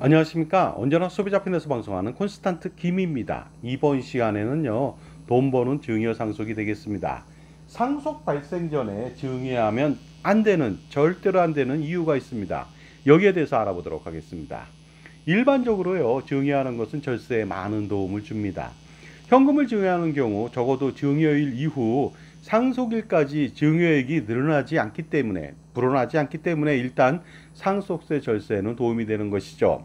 안녕하십니까. 언제나 소비자 편에서 방송하는 콘스탄트 김입니다. 이번 시간에는요, 돈 버는 증여 상속이 되겠습니다. 상속 발생 전에 증여하면 안 되는, 절대로 안 되는 이유가 있습니다. 여기에 대해서 알아보도록 하겠습니다. 일반적으로요, 증여하는 것은 절세에 많은 도움을 줍니다. 현금을 증여하는 경우 적어도 증여일 이후 상속일까지 증여액이 불어나지 않기 때문에 일단 상속세 절세에는 도움이 되는 것이죠.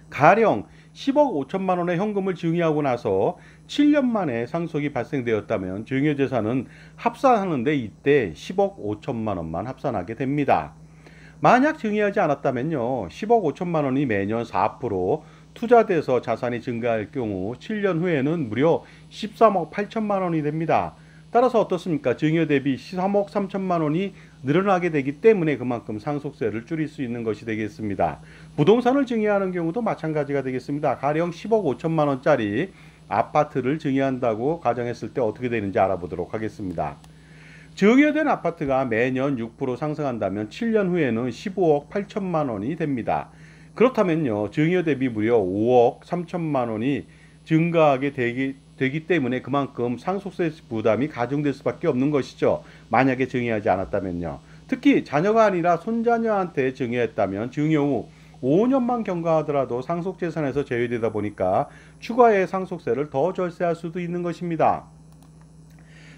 가령 10억 5천만 원의 현금을 증여하고 나서 7년 만에 상속이 발생되었다면 증여재산은 합산하는데 이때 10억 5천만 원만 합산하게 됩니다. 만약 증여하지 않았다면요, 10억 5천만 원이 매년 4% 투자돼서 자산이 증가할 경우 7년 후에는 무려 13억 8천만 원이 됩니다. 따라서 어떻습니까? 증여 대비 13억 3천만 원이 늘어나게 되기 때문에 그만큼 상속세를 줄일 수 있는 것이 되겠습니다. 부동산을 증여하는 경우도 마찬가지가 되겠습니다. 가령 10억 5천만 원짜리 아파트를 증여한다고 가정했을 때 어떻게 되는지 알아보도록 하겠습니다. 증여된 아파트가 매년 6% 상승한다면 7년 후에는 15억 8천만 원이 됩니다. 그렇다면요, 증여 대비 무려 5억 3천만 원이 증가하게 되기 때문에 그만큼 상속세 부담이 가중될 수밖에 없는 것이죠. 만약에 증여하지 않았다면요. 특히 자녀가 아니라 손자녀한테 증여했다면 증여 후 5년만 경과하더라도 상속재산에서 제외되다 보니까 추가의 상속세를 더 절세할 수도 있는 것입니다.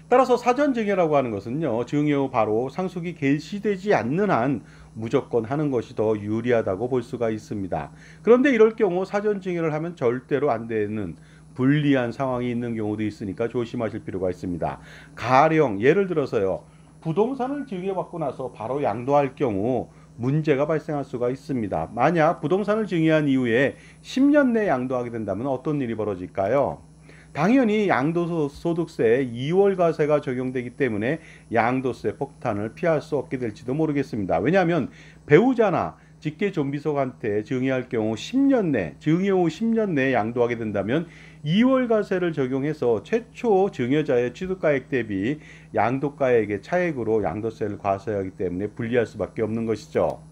따라서 사전증여라고 하는 것은요, 증여 후 바로 상속이 개시되지 않는 한 무조건 하는 것이 더 유리하다고 볼 수가 있습니다. 그런데 이럴 경우 사전증여를 하면 절대로 안 되는 불리한 상황이 있는 경우도 있으니까 조심하실 필요가 있습니다. 가령 예를 들어서요, 부동산을 증여받고 나서 바로 양도할 경우 문제가 발생할 수가 있습니다. 만약 부동산을 증여한 이후에 10년 내에 양도하게 된다면 어떤 일이 벌어질까요? 당연히 양도소득세 2월과세가 적용되기 때문에 양도세 폭탄을 피할 수 없게 될지도 모르겠습니다. 왜냐하면 배우자나 직계존비속한테 증여할 경우 10년 내, 증여 후 10년 내에 양도하게 된다면 2월과세를 적용해서 최초 증여자의 취득가액 대비 양도가액의 차액으로 양도세를 과세하기 때문에 불리할 수밖에 없는 것이죠.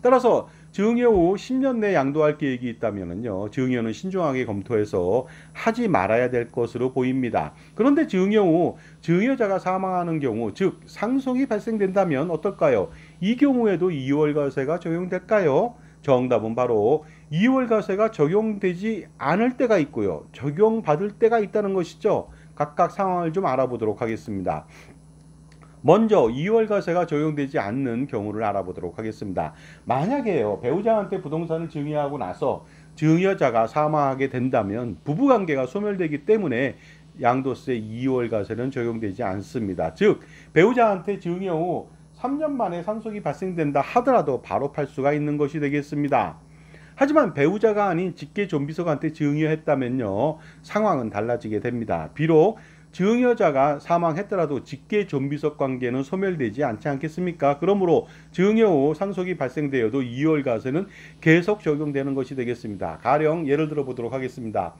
따라서 증여 후 10년 내 양도할 계획이 있다면요, 증여는 신중하게 검토해서 하지 말아야 될 것으로 보입니다. 그런데 증여 후 증여자가 사망하는 경우, 즉 상속이 발생된다면 어떨까요? 이 경우에도 2월과세가 적용될까요? 정답은 바로 2월과세가 적용되지 않을 때가 있고요, 적용받을 때가 있다는 것이죠. 각각 상황을 좀 알아보도록 하겠습니다. 먼저 2월과세가 적용되지 않는 경우를 알아보도록 하겠습니다. 만약에요, 배우자한테 부동산을 증여하고 나서 증여자가 사망하게 된다면 부부관계가 소멸되기 때문에 양도세 2월과세는 적용되지 않습니다. 즉 배우자한테 증여 후 3년 만에 상속이 발생된다 하더라도 바로 팔 수가 있는 것이 되겠습니다. 하지만 배우자가 아닌 직계존비속한테 증여했다면요, 상황은 달라지게 됩니다. 비록 증여자가 사망했더라도 직계존비속 관계는 소멸되지 않지 않겠습니까? 그러므로 증여 후 상속이 발생되어도 2월과세는 계속 적용되는 것이 되겠습니다. 가령 예를 들어 보도록 하겠습니다.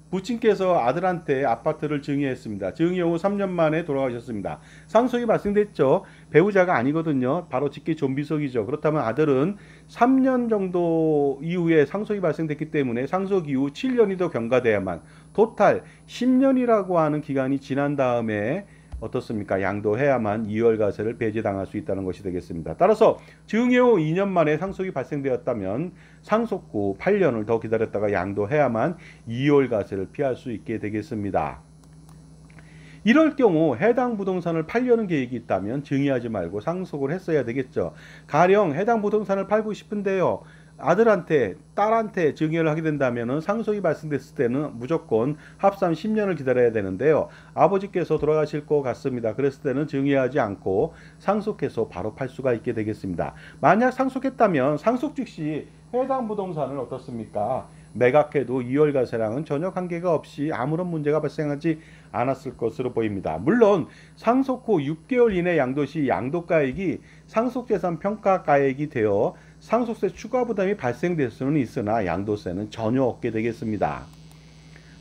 부친께서 아들한테 아파트를 증여했습니다. 증여 후 3년 만에 돌아가셨습니다. 상속이 발생됐죠. 배우자가 아니거든요. 바로 직계존비속이죠. 그렇다면 아들은 3년 정도 이후에 상속이 발생됐기 때문에 상속 이후 7년이 더 경과돼야만 토탈 10년이라고 하는 기간이 지난 다음에 어떻습니까? 양도해야만 2월과세를 배제당할 수 있다는 것이 되겠습니다. 따라서 증여 후 2년 만에 상속이 발생되었다면 상속 후 8년을 더 기다렸다가 양도해야만 2월과세를 피할 수 있게 되겠습니다. 이럴 경우 해당 부동산을 팔려는 계획이 있다면 증여하지 말고 상속을 했어야 되겠죠. 가령 해당 부동산을 팔고 싶은데요, 아들한테 딸한테 증여를 하게 된다면 상속이 발생됐을 때는 무조건 합산 10년을 기다려야 되는데요, 아버지께서 돌아가실 것 같습니다. 그랬을 때는 증여하지 않고 상속해서 바로 팔 수가 있게 되겠습니다. 만약 상속했다면 상속 즉시 해당 부동산을 어떻습니까? 매각해도 2월과세랑은 전혀 관계가 없이 아무런 문제가 발생하지 않았을 것으로 보입니다. 물론 상속 후 6개월 이내 양도 시 양도가액이 상속재산 평가가액이 되어 상속세 추가 부담이 발생될 수는 있으나 양도세는 전혀 없게 되겠습니다.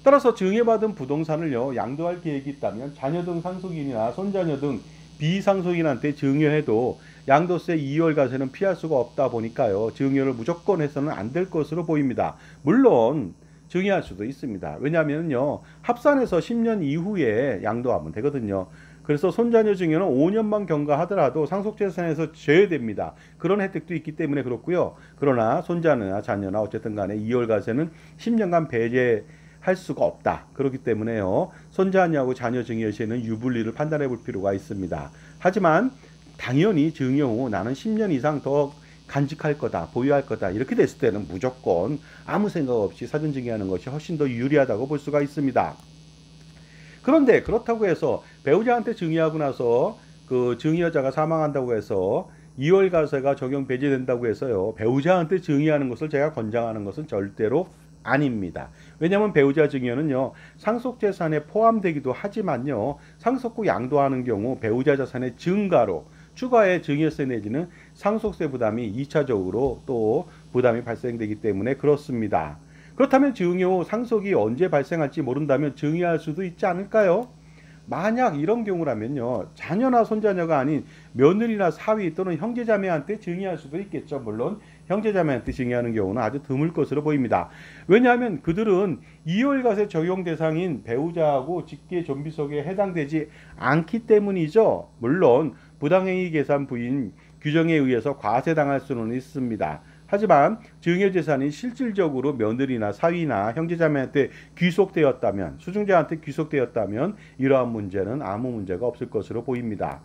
따라서 증여받은 부동산을요, 양도할 계획이 있다면 자녀 등 상속인이나 손자녀 등 비상속인한테 증여해도 양도세 2월 과세는 피할 수가 없다 보니까요. 증여를 무조건 해서는 안 될 것으로 보입니다. 물론 증여할 수도 있습니다. 왜냐하면요. 합산해서 10년 이후에 양도하면 되거든요. 그래서 손자녀 증여는 5년만 경과하더라도 상속재산에서 제외됩니다. 그런 혜택도 있기 때문에 그렇고요. 그러나 손자나 자녀나 어쨌든 간에 2월 과세는 10년간 배제할 수가 없다. 그렇기 때문에요. 손자녀하고 자녀 증여 시에는 유불리를 판단해 볼 필요가 있습니다. 하지만 당연히 증여 후 나는 10년 이상 더 간직할 거다, 보유할 거다 이렇게 됐을 때는 무조건 아무 생각 없이 사전 증여하는 것이 훨씬 더 유리하다고 볼 수가 있습니다. 그런데 그렇다고 해서 배우자한테 증여하고 나서 그 증여자가 사망한다고 해서 2월 과세가 적용 배제된다고 해서요. 배우자한테 증여하는 것을 제가 권장하는 것은 절대로 아닙니다. 왜냐하면 배우자 증여는요. 상속재산에 포함되기도 하지만요. 상속 후 양도하는 경우 배우자 자산의 증가로 추가의 증여세 내지는 상속세 부담이 2차적으로 또 부담이 발생되기 때문에 그렇습니다. 그렇다면 증여 후 상속이 언제 발생할지 모른다면 증여할 수도 있지 않을까요? 만약 이런 경우라면요. 자녀나 손자녀가 아닌 며느리나 사위 또는 형제자매한테 증여할 수도 있겠죠. 물론 형제자매한테 증여하는 경우는 아주 드물 것으로 보입니다. 왜냐하면 그들은 2월 과세 적용 대상인 배우자하고 직계 존비속에 해당되지 않기 때문이죠. 물론 부당행위 계산 부인 규정에 의해서 과세당할 수는 있습니다. 하지만 증여재산이 실질적으로 며느리나 사위나 형제자매한테 귀속되었다면, 수증자한테 귀속되었다면 이러한 문제는 아무 문제가 없을 것으로 보입니다.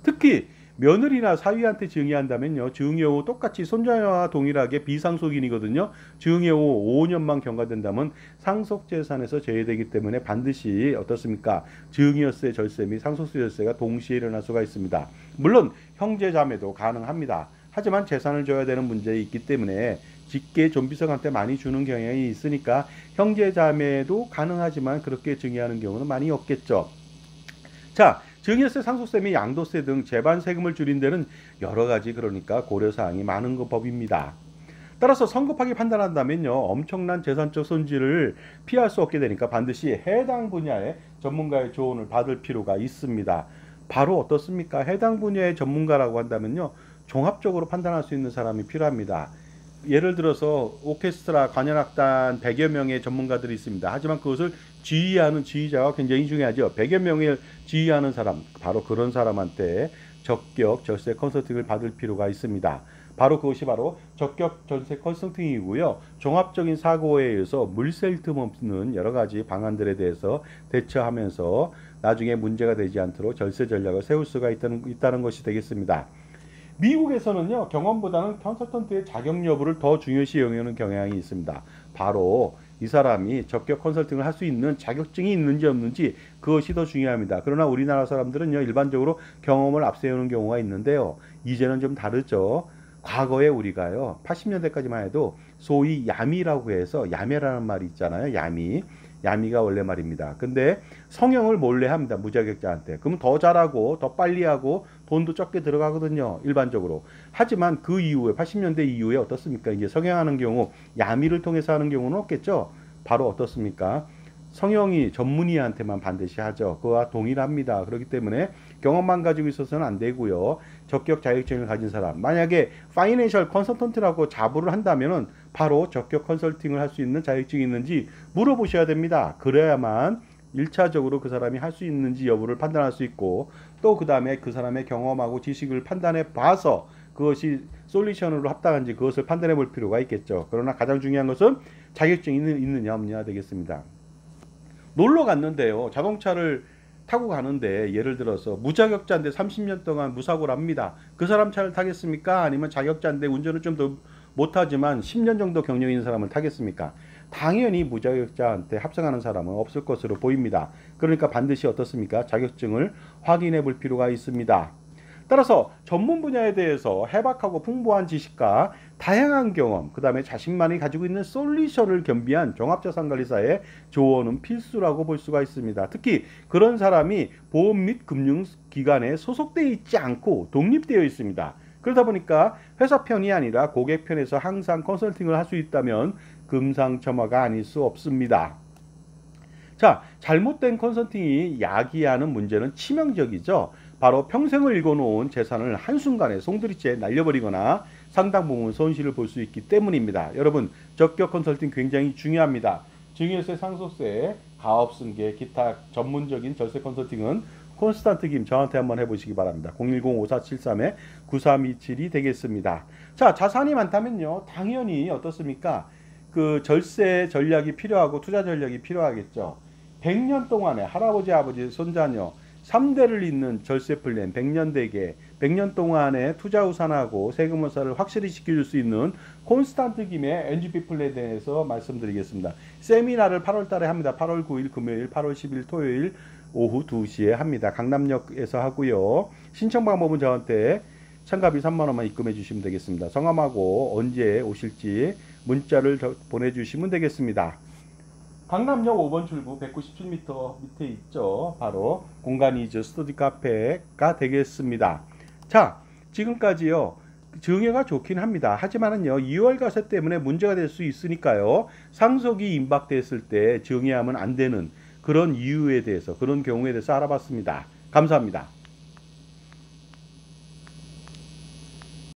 특히 며느리나 사위한테 증여한다면요. 증여 후 똑같이 손자와 동일하게 비상속인이거든요. 증여 후 5년만 경과된다면 상속재산에서 제외되기 때문에 반드시 어떻습니까? 증여세 절세 및 상속세 절세가 동시에 일어날 수가 있습니다. 물론 형제자매도 가능합니다. 하지만 재산을 줘야 되는 문제에 있기 때문에 직계 존비속한테 많이 주는 경향이 있으니까 형제자매도 가능하지만 그렇게 증여하는 경우는 많이 없겠죠. 자, 증여세, 상속세 및 양도세 등 재반 세금을 줄인 데는 여러 가지 그러니까 고려사항이 많은 법입니다. 따라서 성급하게 판단한다면요. 엄청난 재산적 손실을 피할 수 없게 되니까 반드시 해당 분야의 전문가의 조언을 받을 필요가 있습니다. 바로 어떻습니까? 해당 분야의 전문가라고 한다면요. 종합적으로 판단할 수 있는 사람이 필요합니다. 예를 들어서 오케스트라 관현악단 100여 명의 전문가들이 있습니다. 하지만 그것을 지휘하는 지휘자가 굉장히 중요하죠. 100여 명을 지휘하는 사람, 바로 그런 사람한테 적격 절세 컨설팅을 받을 필요가 있습니다. 바로 그것이 바로 적격 절세 컨설팅이고요. 종합적인 사고에 의해서 물샐 틈 없는 여러 가지 방안들에 대해서 대처하면서 나중에 문제가 되지 않도록 절세 전략을 세울 수가 있다는 것이 되겠습니다. 미국에서는요. 경험보다는 컨설턴트의 자격 여부를 더 중요시 여기는 경향이 있습니다. 바로 이 사람이 적격 컨설팅을 할 수 있는 자격증이 있는지 없는지 그것이 더 중요합니다. 그러나 우리나라 사람들은요. 일반적으로 경험을 앞세우는 경우가 있는데요. 이제는 좀 다르죠. 과거에 우리가요. 80년대까지만 해도 소위 야미라고 해서 야매라는 말이 있잖아요. 야미가 원래 말입니다. 근데 성형을 몰래 합니다. 무자격자한테. 그러면 더 잘하고 더 빨리 하고 돈도 적게 들어가거든요. 일반적으로. 하지만 그 이후에 80년대 이후에 어떻습니까? 이제 성형하는 경우 야미를 통해서 하는 경우는 없겠죠. 바로 어떻습니까? 성형이 전문의한테만 반드시 하죠. 그와 동일합니다. 그렇기 때문에 경험만 가지고 있어서는 안 되고요. 적격 자격증을 가진 사람. 만약에 파이낸셜 컨설턴트라고 자부를 한다면은 바로 적격 컨설팅을 할 수 있는 자격증이 있는지 물어보셔야 됩니다. 그래야만 1차적으로 그 사람이 할 수 있는지 여부를 판단할 수 있고 또 그 다음에 그 사람의 경험하고 지식을 판단해 봐서 그것이 솔루션으로 합당한지 그것을 판단해 볼 필요가 있겠죠. 그러나 가장 중요한 것은 자격증이 있느냐 없느냐 되겠습니다. 놀러 갔는데요. 자동차를 타고 가는데 예를 들어서 무자격자인데 30년 동안 무사고를 합니다. 그 사람 차를 타겠습니까? 아니면 자격자인데 운전을 좀 더 못하지만 10년 정도 경력 있는 사람을 타겠습니까? 당연히 무자격자한테 합성하는 사람은 없을 것으로 보입니다. 그러니까 반드시 어떻습니까? 자격증을 확인해 볼 필요가 있습니다. 따라서 전문 분야에 대해서 해박하고 풍부한 지식과 다양한 경험, 그 다음에 자신만이 가지고 있는 솔루션을 겸비한 종합자산관리사의 조언은 필수라고 볼 수가 있습니다. 특히 그런 사람이 보험 및 금융기관에 소속되어 있지 않고 독립되어 있습니다. 그러다 보니까 회사 편이 아니라 고객 편에서 항상 컨설팅을 할 수 있다면 금상첨화가 아닐 수 없습니다. 자, 잘못된 컨설팅이 야기하는 문제는 치명적이죠. 바로 평생을 읽어놓은 재산을 한순간에 송두리째 날려버리거나 상당 부분 손실을 볼 수 있기 때문입니다. 여러분, 적격 컨설팅 굉장히 중요합니다. 증여세, 상속세, 가업승계, 기타 전문적인 절세 컨설팅은 콘스탄트 김 저한테 한번 해보시기 바랍니다. 010-5473-9327이 되겠습니다. 자, 자산이 많다면요, 당연히 어떻습니까? 그 절세 전략이 필요하고 투자 전략이 필요하겠죠. 100년 동안에 할아버지, 아버지, 손자녀 3대를 잇는 절세 플랜 100년 대계, 100년 동안에 투자 우산하고 세금 원사를 확실히 시켜줄 수 있는 콘스탄트 김의 NGP 플랜에 대해서 말씀드리겠습니다. 세미나를 8월 달에 합니다. 8월 9일 금요일, 8월 10일 토요일 오후 2시에 합니다. 강남역에서 하고요. 신청 방법은 저한테 참가비 3만 원만 입금해 주시면 되겠습니다. 성함하고 언제 오실지 문자를 보내주시면 되겠습니다. 강남역 5번 출구 197m 밑에 있죠. 바로 공간이즈 스터디 카페가 되겠습니다. 자, 지금까지요. 증여가 좋긴 합니다. 하지만은요, 2월 가세 때문에 문제가 될 수 있으니까요. 상속이 임박됐을 때 증여하면 안 되는 그런 이유에 대해서, 그런 경우에 대해서 알아봤습니다. 감사합니다.